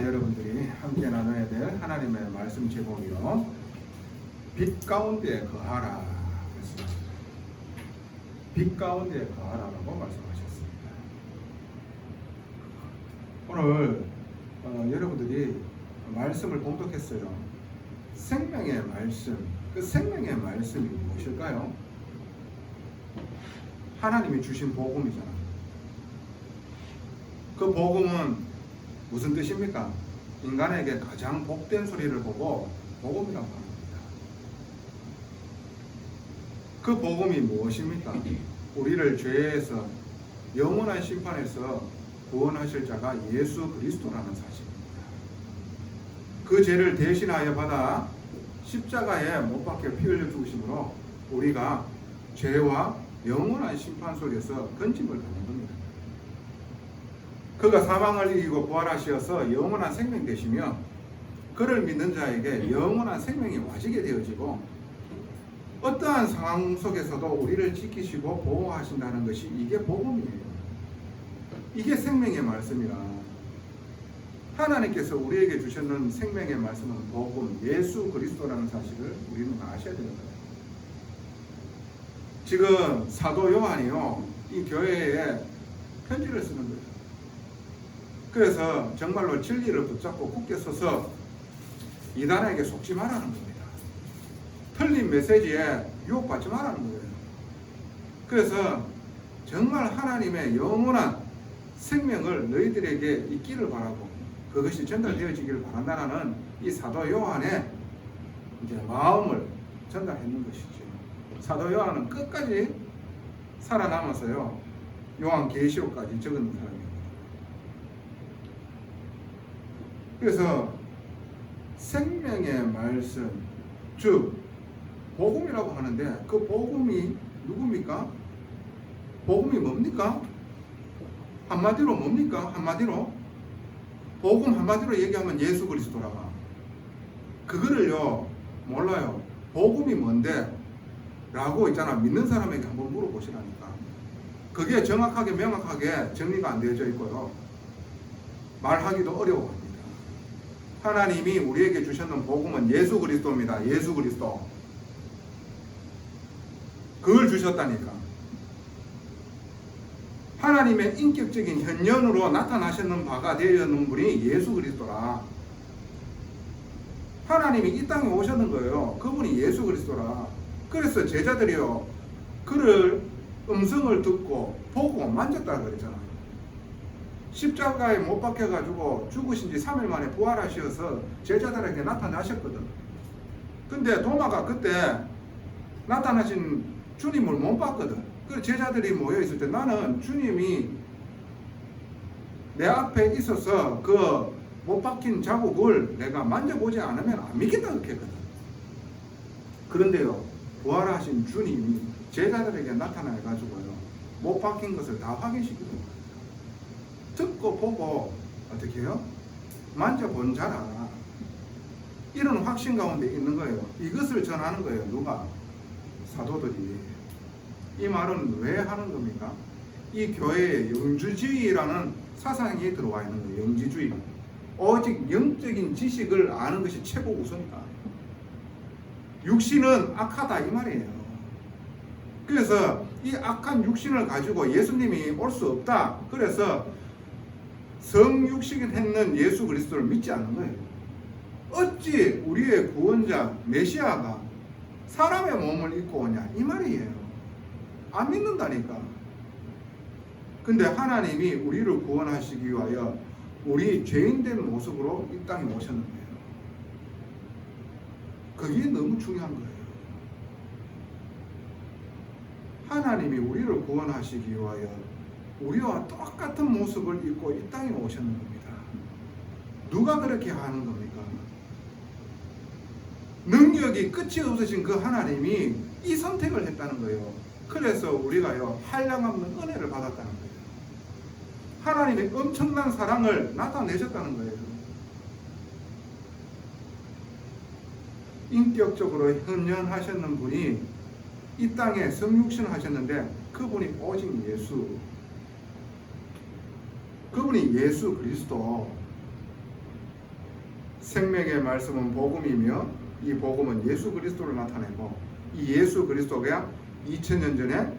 저와 여러분들이 함께 나눠야 될 하나님의 말씀 제목이요, 빛 가운데 거하라 했습니다. 빛 가운데 거하라라고 말씀하셨습니다. 오늘 여러분들이 말씀을 봉독했어요. 생명의 말씀, 그 생명의 말씀이 무엇일까요? 하나님이 주신 복음이잖아요. 그 복음은 무슨 뜻입니까? 인간에게 가장 복된 소리를 보고 복음이라고 합니다. 그 복음이 무엇입니까? 우리를 죄에서 영원한 심판에서 구원하실 자가 예수 그리스도라는 사실입니다. 그 죄를 대신하여 받아 십자가에 못 박혀 피 흘려 죽으심으로 우리가 죄와 영원한 심판 속에서 건짐을 받는 겁니다. 그가 사망을 이기고 부활하시어서 영원한 생명 되시며 그를 믿는 자에게 영원한 생명이 와지게 되어지고 어떠한 상황 속에서도 우리를 지키시고 보호하신다는 것이 이게 복음이에요. 이게 생명의 말씀이라. 하나님께서 우리에게 주셨는 생명의 말씀은 복음, 예수 그리스도라는 사실을 우리는 아셔야 되는 거예요. 지금 사도 요한이요, 이 교회에 편지를 쓰는 거예요. 그래서 정말로 진리를 붙잡고 굳게 서서 이단에게 속지 말라는 겁니다. 틀린 메시지에 유혹받지 말라는 거예요. 그래서 정말 하나님의 영원한 생명을 너희들에게 있기를 바라고 그것이 전달되어지기를 바란다는 이 사도 요한의 이제 마음을 전달했는 것이죠. 사도 요한은 끝까지 살아남아서요, 요한계시록까지 적은 사람입니다. 그래서 생명의 말씀, 즉 복음이라고 하는데 그 복음이 누굽니까? 복음이 뭡니까? 한마디로 뭡니까? 한마디로 복음 한마디로 얘기하면 예수 그리스도라. 그거를요 몰라요. 복음이 뭔데? 라고 있잖아. 믿는 사람에게 한번 물어보시라니까. 그게 정확하게 명확하게 정리가 안 되어져 있고요, 말하기도 어려워합니다. 하나님이 우리에게 주셨는 복음은 예수 그리스도입니다. 예수 그리스도. 그걸 주셨다니까. 하나님의 인격적인 현현으로 나타나셨는 바가 되었는 분이 예수 그리스도라. 하나님이 이 땅에 오셨는 거예요. 그분이 예수 그리스도라. 그래서 제자들이요, 그를 음성을 듣고 보고 만졌다 그랬잖아요. 십자가에 못 박혀가지고 죽으신 지 3일 만에 부활하셔서 제자들에게 나타나셨거든. 근데 도마가 그때 나타나신 주님을 못 봤거든. 그 제자들이 모여있을 때 나는 주님이 내 앞에 있어서 그 못 박힌 자국을 내가 만져보지 않으면 안 믿겠다 그렇게 했거든. 그런데요, 부활하신 주님이 제자들에게 나타나가지고요, 못 박힌 것을 다 확인시키더라고요. 듣고 보고 어떻게 해요? 만져본 자라. 이런 확신 가운데 있는 거예요. 이것을 전하는 거예요. 누가? 사도들이. 이 말은 왜 하는 겁니까? 이 교회에 영주주의라는 사상이 들어와 있는 거예요. 영지주의. 오직 영적인 지식을 아는 것이 최고 우선이다. 육신은 악하다 이 말이에요. 그래서 이 악한 육신을 가지고 예수님이 올 수 없다. 그래서 성육신했는 예수 그리스도를 믿지 않는 거예요. 어찌 우리의 구원자 메시아가 사람의 몸을 입고 오냐 이 말이에요. 안 믿는다니까. 근데 하나님이 우리를 구원하시기 위하여 우리 죄인된 모습으로 이 땅에 오셨는 거예요. 그게 너무 중요한 거예요. 하나님이 우리를 구원하시기 위하여 우리와 똑같은 모습을 입고 이 땅에 오셨는 겁니다. 누가 그렇게 하는 겁니까? 능력이 끝이 없으신 그 하나님이 이 선택을 했다는 거예요. 그래서 우리가요, 한량없는 은혜를 받았다는 거예요. 하나님의 엄청난 사랑을 나타내셨다는 거예요. 인격적으로 현현하셨는 분이 이 땅에 성육신 하셨는데 그분이 오직 예수. 그분이 예수 그리스도. 생명의 말씀은 복음이며 이 복음은 예수 그리스도를 나타내고 이 예수 그리스도가 2000년 전에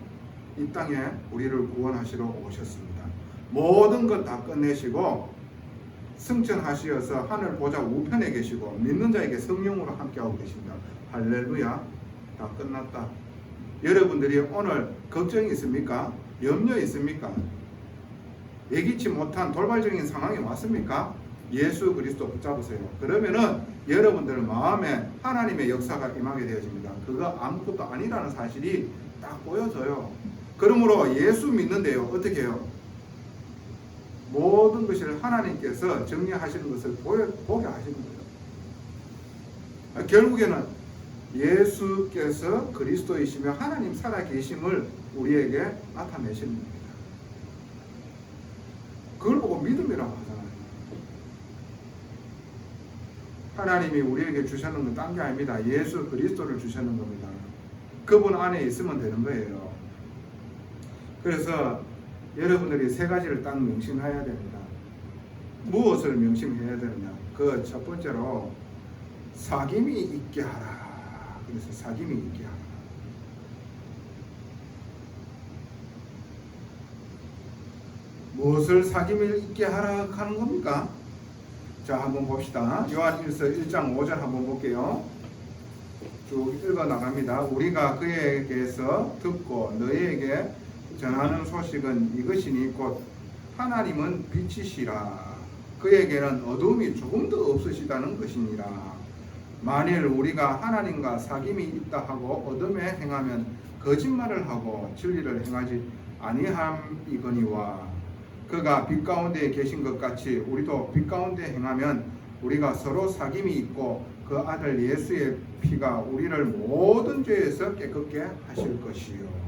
이 땅에 우리를 구원하시러 오셨습니다. 모든 것 다 끝내시고 승천하시어서 하늘 보좌 우편에 계시고 믿는 자에게 성령으로 함께하고 계십니다. 할렐루야. 다 끝났다. 여러분들이 오늘 걱정이 있습니까? 염려 있습니까? 예기치 못한 돌발적인 상황이 왔습니까? 예수 그리스도 붙잡으세요. 그러면은 여러분들 마음에 하나님의 역사가 임하게 되어집니다. 그거 아무것도 아니라는 사실이 딱 보여져요. 그러므로 예수 믿는데요, 어떻게 해요? 모든 것을 하나님께서 정리하시는 것을 보게 하시는 거예요. 결국에는 예수께서 그리스도이시며 하나님 살아계심을 우리에게 나타내시는 겁니다. 그걸 보고 믿음이라고 하잖아요. 하나님이 우리에게 주셨는 건 딴 게 아닙니다. 예수 그리스도를 주셨는 겁니다. 그분 안에 있으면 되는 거예요. 그래서 여러분들이 세 가지를 딱 명심해야 됩니다. 무엇을 명심해야 되느냐? 그 첫 번째로 사귐이 있게 하라. 그래서 사귐이 있게 하라. 무엇을 사귐을 있게 하라 하는 겁니까? 자, 한번 봅시다. 요한일서 1장 5절 한번 볼게요. 쭉 읽어 나갑니다. 우리가 그에게서 듣고 너희에게 전하는 소식은 이것이니 곧 하나님은 빛이시라. 그에게는 어두움이 조금도 없으시다는 것이니라. 만일 우리가 하나님과 사귐이 있다 하고 어둠에 행하면 거짓말을 하고 진리를 행하지 아니함이거니와 그가 빛 가운데 계신 것 같이 우리도 빛 가운데 행하면 우리가 서로 사귐이 있고 그 아들 예수의 피가 우리를 모든 죄에서 깨끗게 하실 것이요.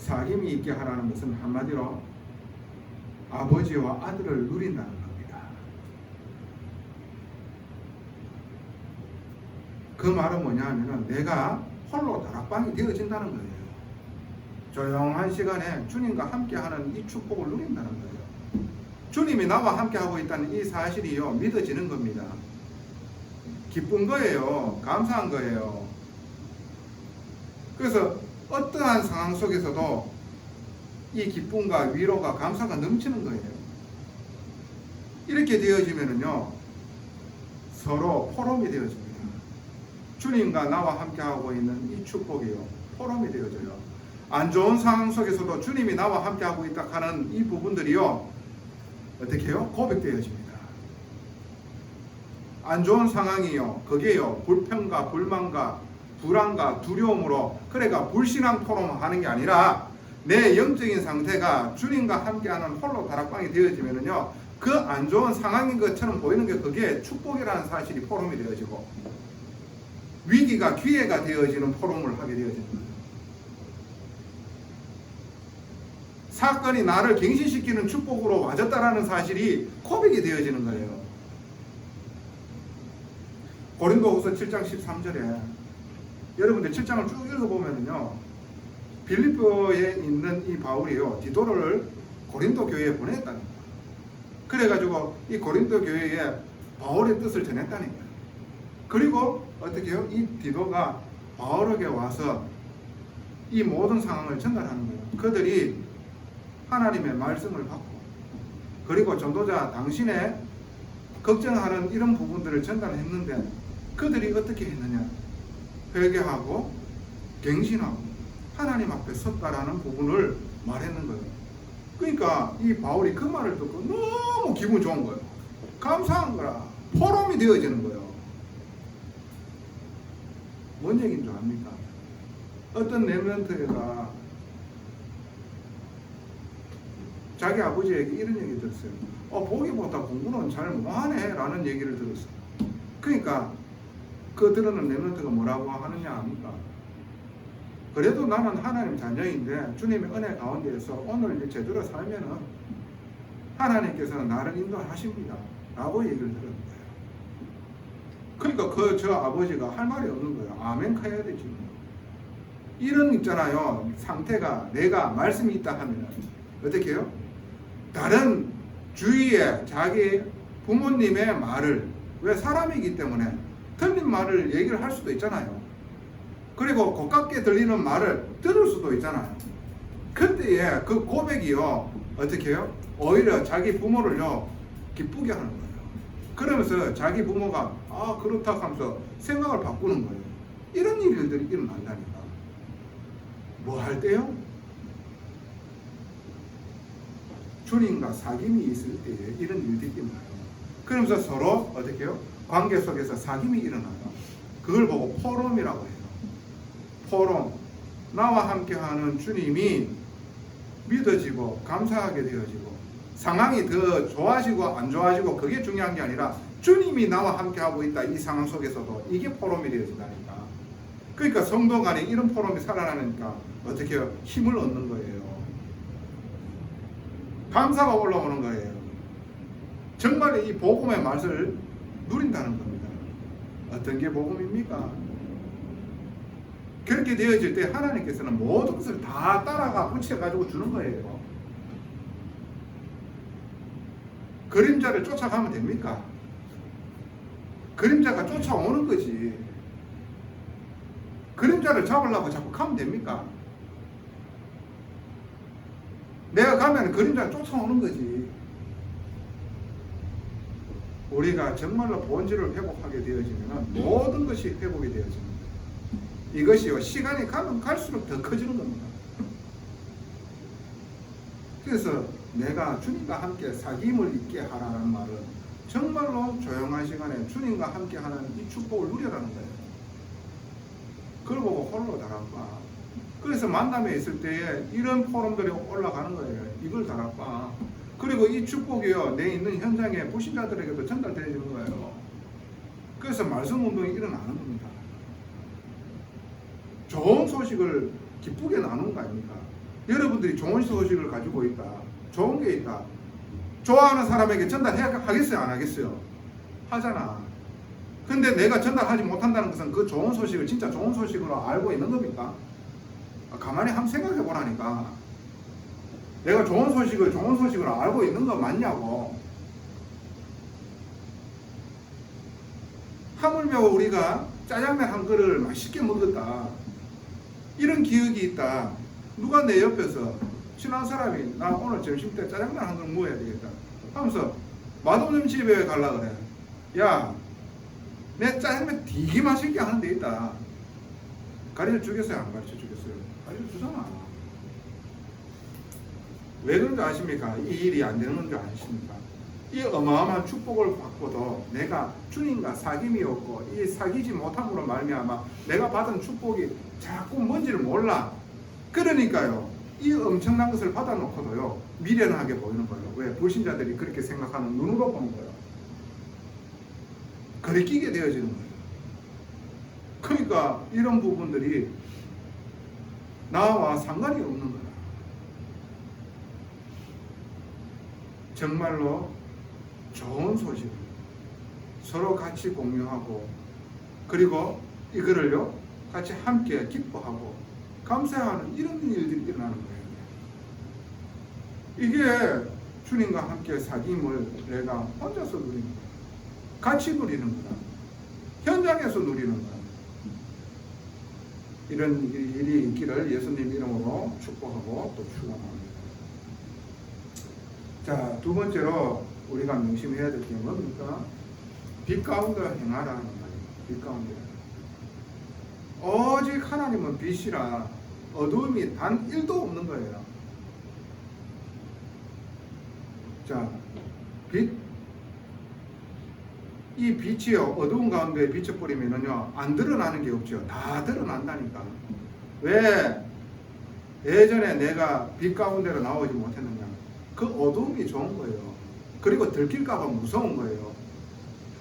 사귐이 있게 하라는 것은 한마디로 아버지와 아들을 누린다는 겁니다. 그 말은 뭐냐 하면은 내가 홀로 다락방이 되어진다는 거예요. 조용한 시간에 주님과 함께하는 이 축복을 누린다는 거예요. 주님이 나와 함께하고 있다는 이 사실이요 믿어지는 겁니다. 기쁜 거예요. 감사한 거예요. 그래서 어떠한 상황 속에서도 이 기쁨과 위로가 감사가 넘치는 거예요. 이렇게 되어지면은요 서로 포럼이 되어집니다. 주님과 나와 함께하고 있는 이 축복이요 포럼이 되어져요. 안 좋은 상황 속에서도 주님이 나와 함께하고 있다 하는 이 부분들이요 어떻게 해요? 고백되어집니다. 안 좋은 상황이요 그게요 불평과 불만과 불안과 두려움으로 그래가 불신앙 토론하는 게 아니라 내 영적인 상태가 주님과 함께하는 홀로 다락방이 되어지면은요 그 안 좋은 상황인 것처럼 보이는 게 그게 축복이라는 사실이 포럼이 되어지고 위기가 기회가 되어지는 포럼을 하게 되어지는 거예요. 사건이 나를 갱신시키는 축복으로 와졌다라는 사실이 고백이 되어지는 거예요. 고린도후서 7장 13절에 여러분들 7장을 쭉 읽어보면요 빌립보에 있는 이 바울이요 디도를 고린도 교회에 보냈다는 거예요. 그래가지고 이 고린도 교회에 바울의 뜻을 전했다는 거예요. 그리고 어떻게 해요? 이 디도가 바울에게 와서 이 모든 상황을 전달하는 거예요. 그들이 하나님의 말씀을 받고 그리고 전도자 당신의 걱정하는 이런 부분들을 전달했는데 그들이 어떻게 했느냐? 회개하고 갱신하고 하나님 앞에 섰다라는 부분을 말했는 거예요. 그러니까 이 바울이 그 말을 듣고 너무 기분 좋은 거예요. 감사한 거라. 포럼이 되어지는 거예요. 뭔 얘기인 줄 압니까? 어떤 렘넌트가 자기 아버지에게 이런 얘기 들었어요. 보기보다 공부는 잘 못하네 라는 얘기를 들었어요. 그러니까 그 들은 렘넌트가 뭐라고 하느냐 합니까? 그래도 나는 하나님 자녀인데 주님의 은혜 가운데에서 오늘 이제 제대로 살면은 하나님께서는 나를 인도하십니다 라고 얘기를 들은 거예요. 그러니까 저 아버지가 할 말이 없는 거예요. 아멘 해야 되지. 이런 있잖아요. 상태가 내가 말씀이 있다 하면 어떻게 해요? 다른 주위에 자기 부모님의 말을, 왜 사람이기 때문에 틀린 말을 얘기를 할 수도 있잖아요. 그리고 고깝게 들리는 말을 들을 수도 있잖아요. 그때에 그 고백이요, 어떻게 해요? 오히려 자기 부모를요 기쁘게 하는 거예요. 그러면서 자기 부모가 그렇다 하면서 생각을 바꾸는 거예요. 이런 일들이 일어난다니까. 뭐 할 때요? 주님과 사귐이 있을 때에 이런 일들이 일어나요. 그러면서 서로 어떻게 해요? 관계 속에서 사귐이 일어나요. 그걸 보고 포럼이라고 해요. 포럼. 나와 함께하는 주님이 믿어지고 감사하게 되어지고, 상황이 더 좋아지고 안 좋아지고 그게 중요한 게 아니라 주님이 나와 함께하고 있다, 이 상황 속에서도 이게 포럼이 되어진다니까. 그러니까 성도 간에 이런 포럼이 살아나니까 어떻게 해요? 힘을 얻는 거예요. 감사가 올라오는 거예요. 정말 이 복음의 맛을 누린다는 겁니다. 어떤 게 복음입니까? 그렇게 되어질 때 하나님께서는 모든 것을 다 따라가 붙여가지고 주는 거예요. 그림자를 쫓아가면 됩니까? 그림자가 쫓아오는 거지. 그림자를 잡으려고 자꾸 가면 됩니까? 내가 가면 그림자가 쫓아오는 거지. 우리가 정말로 본질을 회복하게 되어지면 모든 것이 회복이 되어집니다. 이것이요, 시간이 가면 갈수록 더 커지는 겁니다. 그래서 내가 주님과 함께 사귐을 있게 하라는 말은 정말로 조용한 시간에 주님과 함께 하는 이 축복을 누려라는 거예요. 그걸 보고 홀로 달아봐. 그래서 만남에 있을 때에 이런 포럼들이 올라가는 거예요. 이걸 달아봐. 그리고 이 축복이요, 내 있는 현장에 불신자들에게도 전달되어지는 거예요. 그래서 말씀 운동이 일어나는 겁니다. 좋은 소식을 기쁘게 나누는 거 아닙니까? 여러분들이 좋은 소식을 가지고 있다, 좋은 게 있다, 좋아하는 사람에게 전달하겠어요? 안 하겠어요? 하잖아. 근데 내가 전달하지 못한다는 것은 그 좋은 소식을 진짜 좋은 소식으로 알고 있는 겁니까? 가만히 한번 생각해 보라니까. 내가 좋은 소식을 알고 있는 거 맞냐고. 하물며 우리가 짜장면 한 그릇을 맛있게 먹었다, 이런 기억이 있다. 누가 내 옆에서 친한 사람이 나 오늘 점심때 짜장면 한 그릇 먹어야 되겠다 하면서 맛없는 집에 가려고 그래. 야, 내 짜장면 되게 맛있게 하는 데 있다. 가르쳐 주겠어요? 안 가르쳐 주겠어요? 가르쳐 주잖아. 왜 그런지 아십니까? 이 일이 안 되는 줄 아십니까? 이 어마어마한 축복을 받고도 내가 주님과 사귐이 없고 이 사귀지 못함으로 말미암아 내가 받은 축복이 자꾸 뭔지를 몰라. 그러니까요, 이 엄청난 것을 받아놓고도요 미련하게 보이는 거예요. 왜? 불신자들이 그렇게 생각하는 눈으로 보는 거예요. 거리끼게 되어지는 거예요. 그러니까 이런 부분들이 나와 상관이 없는 거예요. 정말로 좋은 소식을 서로 같이 공유하고, 그리고 이거를요 같이 함께 기뻐하고 감사하는 이런 일들이 일어나는 거예요. 이게 주님과 함께 사귐을 내가 혼자서 누리는 거야. 같이 누리는 거다. 현장에서 누리는 거야. 이런 일이 있기를 예수님 이름으로 축복하고 또 축원합니다. 자, 두 번째로 우리가 명심해야 될 게 뭡니까? 빛 가운데 행하라는 말이에요. 빛 가운데. 오직 하나님은 빛이라 어두움이 단 1도 없는 거예요. 자, 이 빛이요, 어두운 가운데 비춰버리면요 안 드러나는 게 없죠. 다 드러난다니까. 왜? 예전에 내가 빛 가운데로 나오지 못했느냐? 그 어두움이 좋은 거예요. 그리고 들킬까봐 무서운 거예요.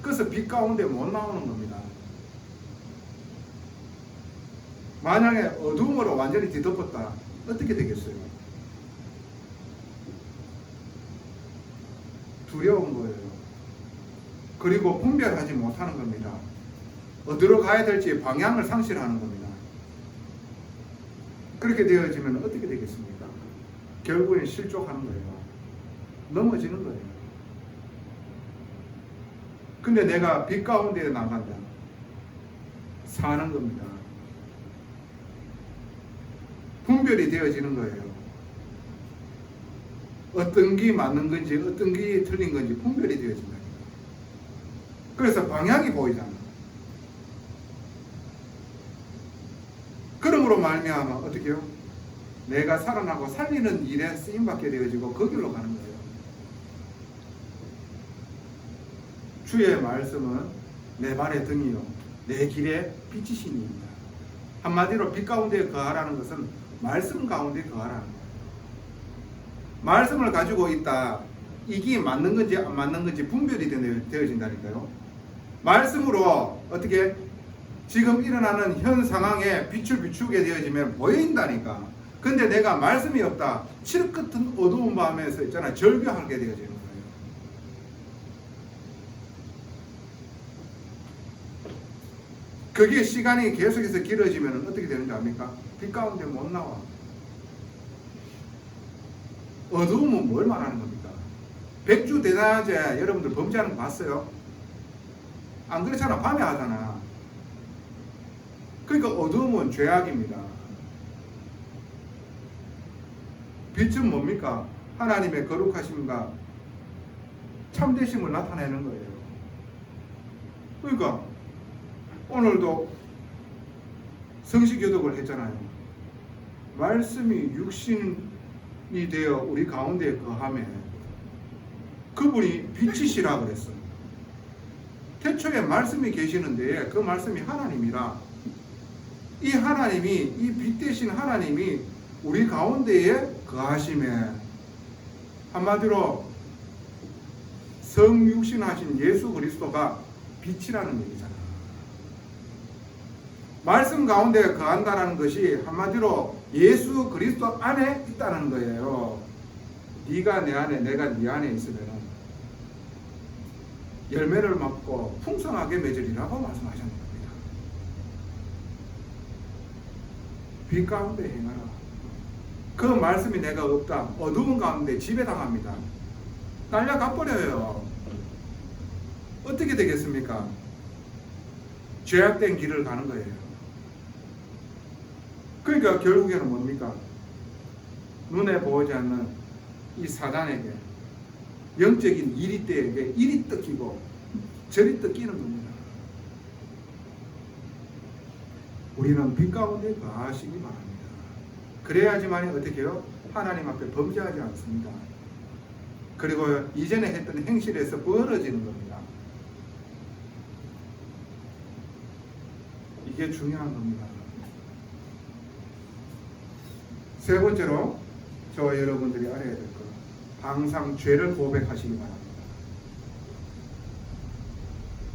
그래서 빛 가운데 못 나오는 겁니다. 만약에 어두움으로 완전히 뒤덮었다, 어떻게 되겠어요? 두려운 거예요. 그리고 분별하지 못하는 겁니다. 어디로 가야 될지 방향을 상실하는 겁니다. 그렇게 되어지면 어떻게 되겠습니까? 결국엔 실족하는 거예요. 넘어지는 거예요. 근데 내가 빛 가운데 나간다. 사는 겁니다. 분별이 되어지는 거예요. 어떤 게 맞는 건지 어떤 게 틀린 건지 분별이 되어진다. 그래서 방향이 보이잖아. 그러므로 말미암아 어떻게 해요? 내가 살아나고 살리는 일에 쓰임받게 되어지고 그 길로 가는 거예요. 주의 말씀은 내 발의 등이요 내 길의 빛이시니이다. 한마디로 빛 가운데 거하라는 것은 말씀 가운데 거하라는 거예요. 말씀을 가지고 있다. 이게 맞는 건지 안 맞는 건지 분별이 되어진다니까요. 말씀으로 어떻게 지금 일어나는 현 상황에 빛을 비추게 되어지면 보인다니까. 근데 내가 말씀이 없다. 칠흑 같은 어두운 밤에서 있잖아. 절규하게 되어지는 거예요. 그게 시간이 계속해서 길어지면 어떻게 되는지 압니까? 빛 가운데 못 나와. 어두움은 뭘 말하는 겁니까? 백주 대낮에 여러분들 범죄하는 거 봤어요? 안 그렇잖아. 밤에 하잖아. 그러니까 어두움은 죄악입니다. 빛은 뭡니까? 하나님의 거룩하심과 참되심을 나타내는 거예요. 그러니까 오늘도 성시교독을 했잖아요. 말씀이 육신이 되어 우리 가운데 거하며 그분이 빛이시라 그랬어. 태초에 말씀이 계시는데 그 말씀이 하나님이라. 이 하나님이, 이 빛 대신 하나님이 우리 가운데에 거하심에, 한마디로 성육신하신 예수 그리스도가 빛이라는 얘기잖아. 말씀 가운데 거한다는 것이 한마디로 예수 그리스도 안에 있다는 거예요. 네가 내 안에, 내가 네 안에 있으면 열매를 맺고 풍성하게 맺으리라고 말씀하셨습니다. 빛 가운데 행하라. 그 말씀이 내가 없다. 어두운 가운데 지배당합니다. 딸려가버려요. 어떻게 되겠습니까? 죄악된 길을 가는 거예요. 그러니까 결국에는 뭡니까? 눈에 보이지 않는 이 사단에게, 영적인 이리떼에게 이리 뜯기고 저리 뜯기는 겁니다. 우리는 빛 가운데 거하시기 바랍니다. 그래야지만 어떻게 해요? 하나님 앞에 범죄하지 않습니다. 그리고 이전에 했던 행실에서 벌어지는 겁니다. 이게 중요한 겁니다. 세 번째로 저와 여러분들이 알아야 될 것, 항상 죄를 고백하시기 바랍니다.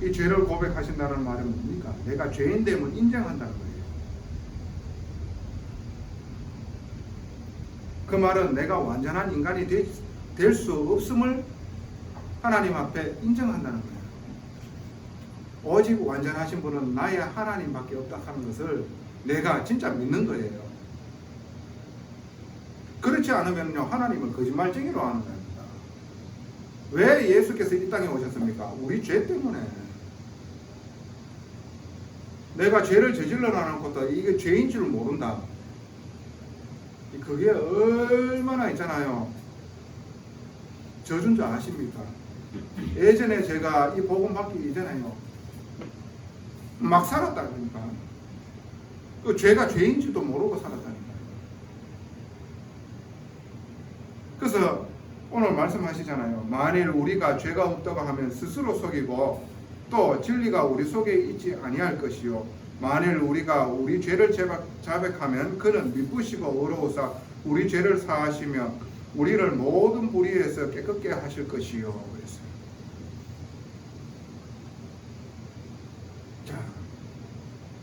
이 죄를 고백하신다는 말은 뭡니까? 내가 죄인됨을 인정한다는 거예요. 그 말은 내가 완전한 인간이 될 수 없음을 하나님 앞에 인정한다는 거예요. 오직 완전하신 분은 나의 하나님밖에 없다 하는 것을 내가 진짜 믿는 거예요. 그렇지 않으면요, 하나님은 거짓말쟁이로 하는 겁니다. 왜 예수께서 이 땅에 오셨습니까? 우리 죄 때문에. 내가 죄를 저질러 놔는 것도 이게 죄인 줄 모른다. 그게 얼마나 있잖아요. 저준 줄 아십니까? 예전에 제가 이 복음 받기 이전에요, 막 살았다니까. 그 죄가 죄인지도 모르고 살았다니까. 그래서 오늘 말씀하시잖아요. 만일 우리가 죄가 없다고 하면 스스로 속이고 또 진리가 우리 속에 있지 아니할 것이요. 만일 우리가 우리 죄를 자백하면 그는 미쁘시고 의로우사 우리 죄를 사하시며 우리를 모든 불의에서 깨끗게 하실 것이요. 그랬어요. 자,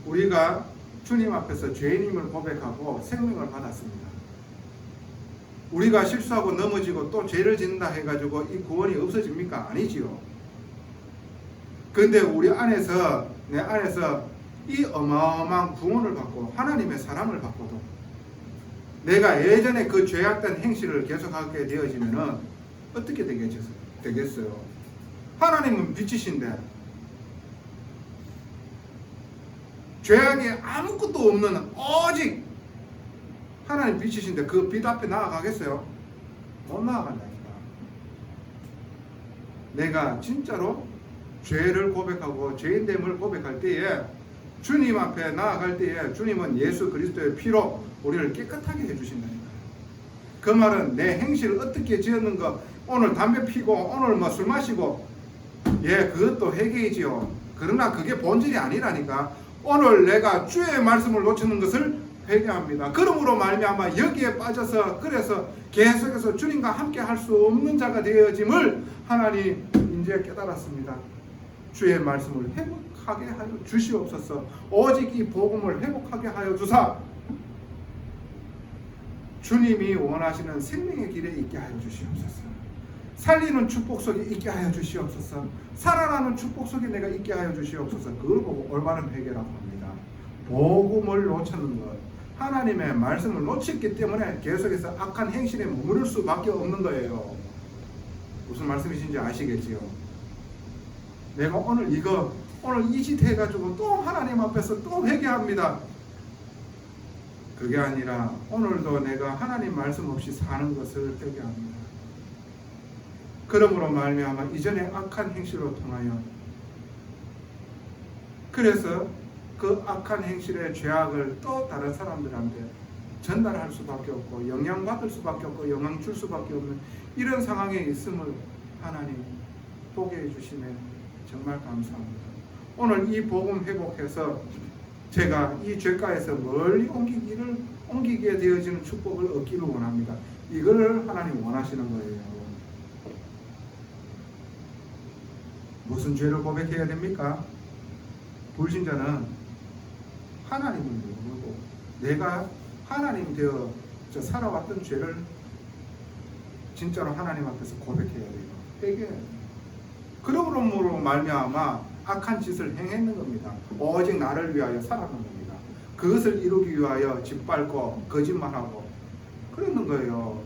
우리가 주님 앞에서 죄인임을 고백하고 생명을 받았습니다. 우리가 실수하고 넘어지고 또 죄를 짓는다 해가지고 이 구원이 없어집니까? 아니지요. 그런데 우리 안에서, 내 안에서 이 어마어마한 구원을 받고 하나님의 사랑을 받고도 내가 예전에 그 죄악된 행실을 계속하게 되어지면은 어떻게 되겠어요? 하나님은 빛이신데 죄악이 아무것도 없는 오직 하나님 빛이신데 그 빛 앞에 나아가겠어요? 못 나아간다니까. 내가 진짜로 죄를 고백하고 죄인됨을 고백할 때에 주님 앞에 나아갈 때에 주님은 예수 그리스도의 피로 우리를 깨끗하게 해주신다니까. 그 말은 내 행실을 어떻게 지었는가, 오늘 담배 피고 오늘 뭐 술 마시고, 예, 그것도 회개이지요. 그러나 그게 본질이 아니라니까. 오늘 내가 주의 말씀을 놓치는 것을 회개합니다. 그러므로 말미암아 여기에 빠져서 그래서 계속해서 주님과 함께 할 수 없는 자가 되어짐을 하나님 이제 깨달았습니다. 주의 말씀을 회복하게 하여 주시옵소서. 오직 이 복음을 회복하게 하여 주사 주님이 원하시는 생명의 길에 있게 하여 주시옵소서. 살리는 축복 속에 있게 하여 주시옵소서. 살아나는 축복 속에 내가 있게 하여 주시옵소서. 그걸 보고 올바른 회개라고 합니다. 복음을 놓쳤는 것, 하나님의 말씀을 놓쳤기 때문에 계속해서 악한 행실에 머무를 수밖에 없는 거예요. 무슨 말씀이신지 아시겠지요? 내가 오늘 이 짓 해가지고 또 하나님 앞에서 또 회개합니다. 그게 아니라 오늘도 내가 하나님 말씀 없이 사는 것을 회개합니다. 그러므로 말미암아 이전의 악한 행실로 통하여, 그래서 그 악한 행실의 죄악을 또 다른 사람들한테 전달할 수밖에 없고 영향받을 수밖에 없고 영향 줄 수밖에 없는 이런 상황에 있음을 하나님 보게 해주시면 정말 감사합니다. 오늘 이 복음 회복해서 제가 이 죄가에서 멀리 옮기게 되어지는 축복을 얻기를 원합니다. 이걸 하나님 원하시는 거예요. 무슨 죄를 고백해야 됩니까? 불신자는 하나님을 모르고 내가 하나님 되어 살아왔던 죄를 진짜로 하나님 앞에서 고백해야 돼요. 회개해야 돼요. 그러므로 말미암아 악한 짓을 행했는 겁니다. 오직 나를 위하여 살았는 겁니다. 그것을 이루기 위하여 짓밟고 거짓말하고 그랬는 거예요.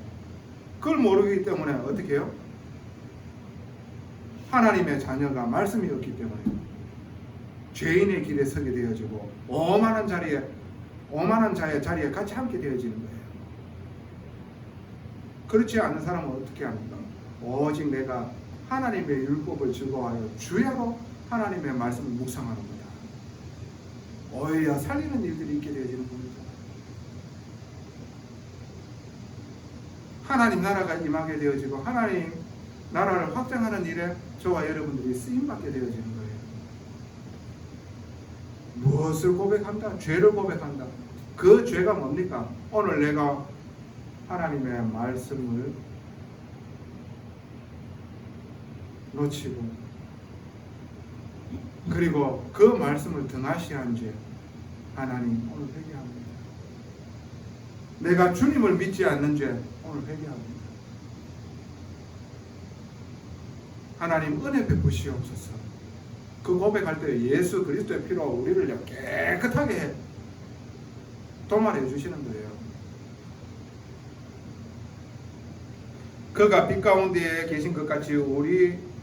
그걸 모르기 때문에 어떻게 해요? 하나님의 자녀가 말씀이 없기 때문에 죄인의 길에 서게 되어지고 오만한 자의 자리에 같이 함께 되어지는 거예요. 그렇지 않은 사람은 어떻게 합니까? 오직 내가 하나님의 율법을 즐거워하여 주야로 하나님의 말씀을 묵상하는 거다. 오히려 살리는 일들이 있게 되어지는 겁니다. 하나님 나라가 임하게 되어지고 하나님 나라를 확장하는 일에 저와 여러분들이 쓰임받게 되어지는 거예요. 무엇을 고백한다? 죄를 고백한다. 그 죄가 뭡니까? 오늘 내가 하나님의 말씀을 놓치고 그리고 그 말씀을 등하시한 죄, 하나님 오늘 회개합니다. 내가 주님을 믿지 않는 죄 오늘 회개합니다. 하나님 은혜 베푸시옵소서. 그 고백할 때 예수 그리스도의 피로 우리를 깨끗하게 도말해 주시는 거예요. 그가 빛 가운데에 계신 것 같이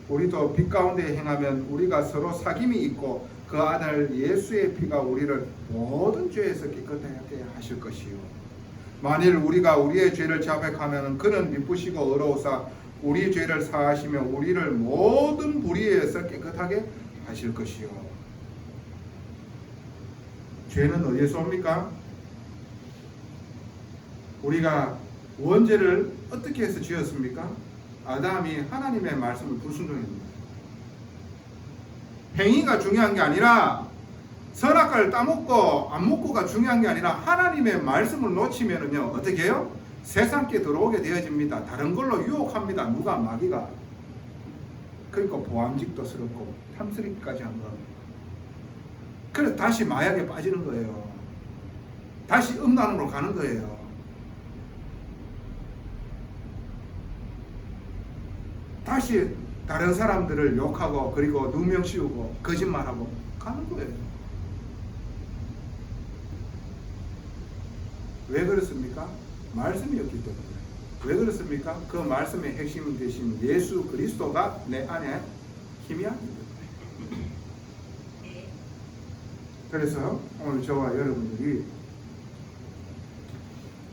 우리도 빛 가운데 행하면 우리가 서로 사귐이 있고 그 아들 예수의 피가 우리를 모든 죄에서 깨끗하게 하실 것이요. 만일 우리가 우리의 죄를 자백하면 그는 미쁘시고 의로우사 우리 죄를 사하시며 우리를 모든 불의에서 깨끗하게 하실 것이요. 죄는 어디에서 옵니까? 우리가 원죄를 어떻게 해서 지었습니까? 아담이 하나님의 말씀을 불순종했습니다. 행위가 중요한 게 아니라 선악과를 따먹고 안 먹고가 중요한 게 아니라 하나님의 말씀을 놓치면은요 어떻게 해요? 세상께 들어오게 되어집니다. 다른 걸로 유혹합니다. 누가 마귀가. 그러니까 보암직도 스럽고 탐스럽기까지 한 거. 그래서 다시 마약에 빠지는 거예요. 다시 음란으로 가는 거예요. 다시 다른 사람들을 욕하고 그리고 누명 씌우고 거짓말하고 가는 거예요. 왜 그렇습니까? 말씀이었기 때문에. 왜 그렇습니까? 그 말씀의 핵심 되신 예수 그리스도가 내 안에 힘이 아닙니다. 그래서 오늘 저와 여러분들이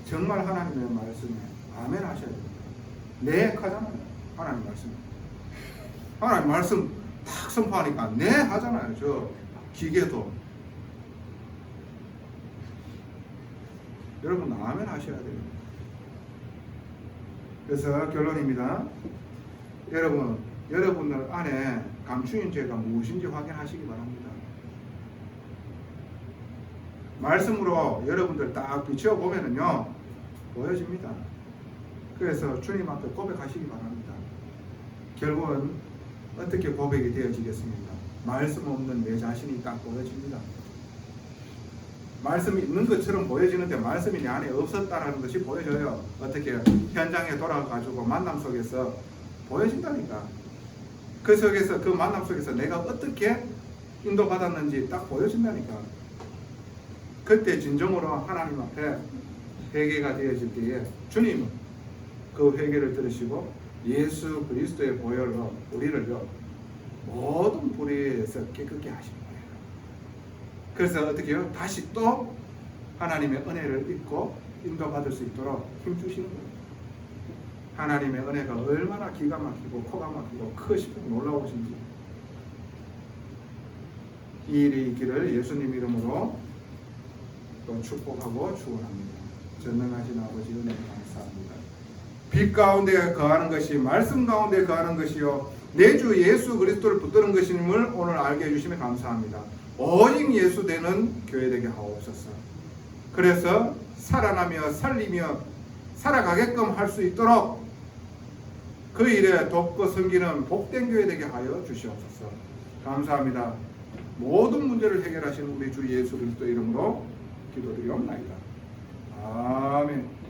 정말 하나님의 말씀에 아멘 하셔야 됩니다. 네 하잖아요. 하나님 말씀. 하나님 말씀 딱 선포하니까 네 하잖아요. 저 기계도. 여러분 아멘 하셔야 돼요. 그래서 결론입니다. 여러분들 안에 감추인 죄가 무엇인지 확인하시기 바랍니다. 말씀으로 여러분들 딱 비춰보면은요 보여집니다. 그래서 주님 앞에 고백하시기 바랍니다. 결국은 어떻게 고백이 되어지겠습니까? 말씀 없는 내 자신이 딱 보여집니다. 말씀이 있는 것처럼 보여지는데 말씀이 내 안에 없었다는 것이 보여져요. 어떻게 현장에 돌아가지고 만남 속에서 보여진다니까. 그 속에서 그 만남 속에서 내가 어떻게 인도받았는지 딱 보여진다니까. 그때 진정으로 하나님 앞에 회개가 되어질 때에 주님은 그 회개를 들으시고 예수 그리스도의 보혈로 우리를요 모든 불의에서 깨끗게 하시는 거예요. 그래서 어떻게 해요? 다시 또 하나님의 은혜를 입고 인도받을 수 있도록 힘주시는 거예요. 하나님의 은혜가 얼마나 기가 막히고 코가 막히고 크시고 놀라우신지. 이 일이 있기를 예수님 이름으로 또 축복하고 축원합니다. 전능하신 아버지 은혜 감사합니다. 빛 가운데 거하는 것이 말씀 가운데 거하는 것이요 내 주 예수 그리스도를 붙드는 것임을 오늘 알게 해주시면 감사합니다. 오직 예수 되는 교회 되게 하옵소서. 그래서 살아나며 살리며 살아가게끔 할 수 있도록 그 일에 돕고 섬기는 복된 교회 되게 하여 주시옵소서. 감사합니다. 모든 문제를 해결하시는 우리 주 예수 그리스도 이름으로 기도드리옵나이다. 아멘.